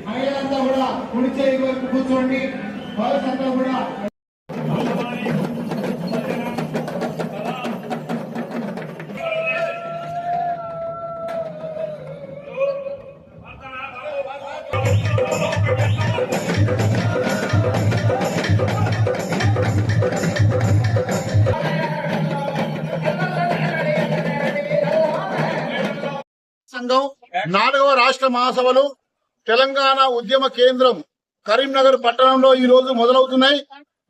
మహిళలంతా కూడా కుడి చేయి వైపు కూర్చోండి. వాళ్ళంతా కూడా సంఘం 4వ రాష్ట్ర మహాసభలు తెలంగాణ ఉద్యమ కేంద్రం కరీంనగర్ పట్టణంలో ఈ రోజు మొదలవుతున్నాయి.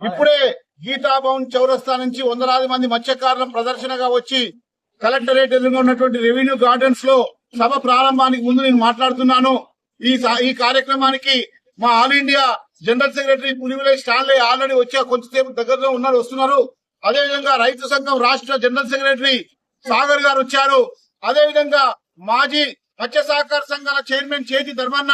ఇప్పుడే గీతాభవన్ చౌరస్తా నుంచి వందలాది మంది మత్స్యకారుల ప్రదర్శనగా వచ్చి కలెక్టరేట్ ఎదురుగా ఉన్నటువంటి రెవెన్యూ గార్డెన్స్ లో సభ ప్రారంభానికి ముందు నేను మాట్లాడుతున్నాను. ఈ కార్యక్రమానికి మా ఆల్ ఇండియా జనరల్ సెక్రటరీ పులివిలే స్టాన్లే ఆల్రెడీ వచ్చే కొంతసేపు దగ్గరలో వస్తున్నారు. అదేవిధంగా రైతు సంఘం రాష్ట్ర జనరల్ సెక్రటరీ సాగర్ గారు వచ్చారు. అదేవిధంగా మాజీ మత్స్య సహకార సంఘాల చైర్మన్ చేతి ధర్మన్న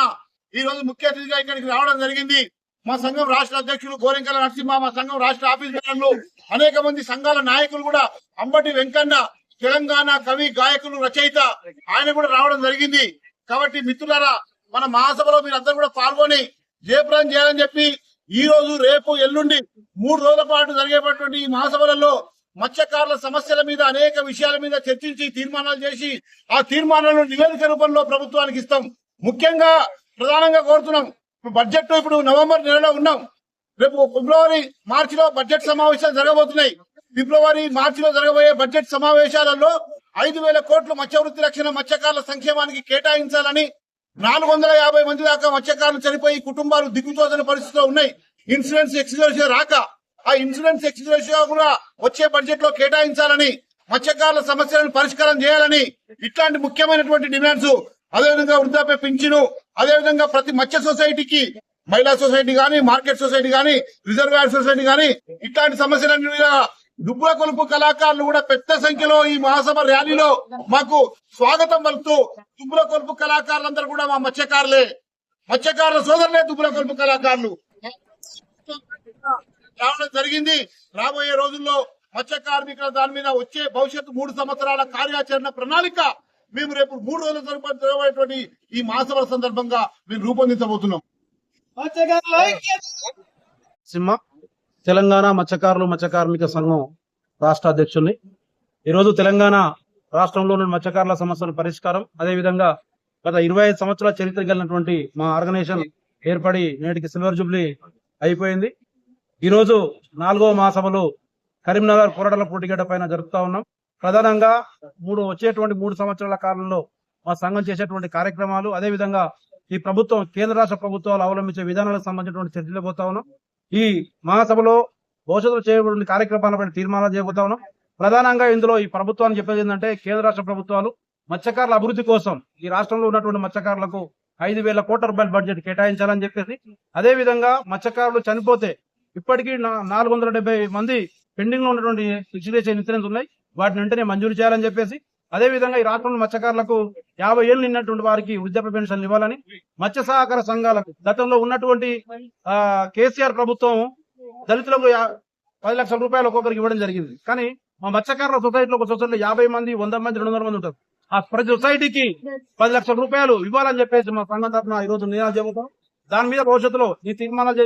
ఈ రోజు ముఖ్య అతిథిగా ఇక్కడికి రావడం జరిగింది. మా సంఘం రాష్ట్ర అధ్యక్షులు గోరెంకల నరసింహ, మా సంఘం రాష్ట్ర ఆఫీస్ మేళంలో అనేక మంది సంఘాల నాయకులు కూడా, అంబటి వెంకన్న తెలంగాణ కవి గాయకులు రచయిత ఆయన కూడా రావడం జరిగింది. కాబట్టి మిత్రులారా, మన మహాసభలో మీరందరూ కూడా పాల్గొని జయప్రదం చేయాలని చెప్పి ఈ రోజు రేపు ఎల్లుండి 3 రోజుల పాటు జరిగేటటువంటి ఈ మహాసభలలో మత్స్యకారుల సమస్యల మీద అనేక విషయాల మీద చర్చించి తీర్మానాలు చేసి ఆ తీర్మానాలను నివేదిక రూపంలో ప్రభుత్వానికి ఇస్తాం. ముఖ్యంగా ప్రధానంగా కోరుతున్నాం, బడ్జెట్ ఇప్పుడు నవంబర్ నెలలో ఉన్నాం. రేపు ఫిబ్రవరి మార్చిలో బడ్జెట్ సమావేశాలు జరగబోతున్నాయి. ఫిబ్రవరి మార్చిలో జరగబోయే బడ్జెట్ సమావేశాలలో 5,000 కోట్లు మత్స్యవృత్తి రక్షణ మత్స్యకారుల సంక్షేమానికి కేటాయించాలని, 450 మంది దాకా మత్స్యకారులు చనిపోయి కుటుంబాలు దిక్కుతోచని పరిస్థితిలో ఉన్నాయి. ఇన్సూరెన్స్ ఎక్స్గ్రేషియా రాక ఆ ఇన్సూరెన్స్ ఎక్స్గ్రేషియా కూడా వచ్చే బడ్జెట్ లో కేటాయించాలని, మత్స్యకారుల సమస్యలను పరిష్కారం చేయాలని ఇట్లాంటి ముఖ్యమైనటువంటి డిమాండ్స్, అదేవిధంగా వృద్ధాప్య పింఛను, అదేవిధంగా ప్రతి మత్స్య సొసైటీకి మహిళా సొసైటీ గానీ, మార్కెట్ సొసైటీ గానీ, రిజర్వాయర్ సొసైటీ గానీ ఇట్లాంటి సమస్యలన్నీ మీద దుబ్బుల కొలుపు కళాకారులు కూడా పెద్ద సంఖ్యలో ఈ మహాసభ ర్యాలీలో మాకు స్వాగతం పలుకుతూ, దుబ్బుల కొలుపు కళాకారులందరూ కూడా మా మత్స్యకారులే, మత్స్యకారుల సోదరులే దుబ్బుల కొలుపు కళాకారులు రావడం జరిగింది. రాబోయే రోజుల్లో మత్స్య కార్మికుల దాని మీద వచ్చే భవిష్యత్తు 3 సంవత్సరాల కార్యాచరణ ప్రణాళిక మేము రేపు 3 రోజుల తరపున జరగబోయేటువంటి ఈ మహాసభల సందర్భంగా మేము రూపొందించబోతున్నాం. తెలంగాణ మత్స్యకారులు మత్స్య కార్మిక సంఘం రాష్ట్ర అధ్యక్షుడిని. ఈరోజు తెలంగాణ రాష్ట్రంలోని మత్స్యకారుల సమస్యల పరిష్కారం, అదేవిధంగా గత 25 సంవత్సరాల చరిత్ర కలిగినటువంటి మా ఆర్గనైజేషన్ ఏర్పడి నేటికి సిల్వర్ జూబ్లీ అయిపోయింది. ఈరోజు 4వ మహాసభలు కరీంనగర్ పోరాటాల పోటీగడ్డ పైన జరుపుతా ఉన్నాం. ప్రధానంగా వచ్చేటువంటి 3 సంవత్సరాల కాలంలో మా సంఘం చేసేటువంటి కార్యక్రమాలు, అదేవిధంగా ఈ ప్రభుత్వం కేంద్ర రాష్ట్ర ప్రభుత్వాలు అవలంబించే విధానాలకు సంబంధించినటువంటి చర్చలు పోతా ఉన్నాం. ఈ మహాసభలో భవిష్యత్తులో చేయబడిన కార్యక్రమాలపై తీర్మానాలు చేయబోతా ఉన్నాం. ప్రధానంగా ఇందులో ఈ ప్రభుత్వాన్ని చెప్పేది ఏంటంటే, కేంద్ర రాష్ట్ర ప్రభుత్వాలు మత్స్యకారుల అభివృద్ధి కోసం ఈ రాష్ట్రంలో ఉన్నటువంటి మత్స్యకారులకు 5,000 కోట్ల రూపాయల బడ్జెట్ కేటాయించాలని చెప్పేసి, అదేవిధంగా మత్స్యకారులు చనిపోతే ఇప్పటికీ 470 మంది పెండింగ్ లో ఉన్నటువంటి సిచ్యువేషన్ ఇన్సూరెన్స్ ఉన్నాయి, వాటిని వెంటనే మంజూరు చేయాలని చెప్పేసి, అదేవిధంగా ఈ రాష్ట్రంలో మత్స్యకారులకు 50 ఏళ్లు నిన్నటువంటి వారికి వృద్ధాప్య పెన్షన్లు ఇవ్వాలని, మత్స్య సహకార సంఘాలకు గతంలో ఉన్నటువంటి కేసీఆర్ ప్రభుత్వం దళితులకు 10 లక్షల రూపాయలు ఒక్కొక్కరికి ఇవ్వడం జరిగింది. కానీ మా మత్స్యకారుల సొసైటీలో ఒక సొసైటీలో 50 మంది, 100 మంది, 200 మంది ఉంటారు. ఆ ప్రతి సొసైటీకి 10 లక్షల రూపాయలు ఇవ్వాలని చెప్పేసి మా సంఘం తరఫున ఈ రోజు నిర్ణయాలు చెబుతాం. దాని మీద భవిష్యత్తులో ఈ తీర్మానాలు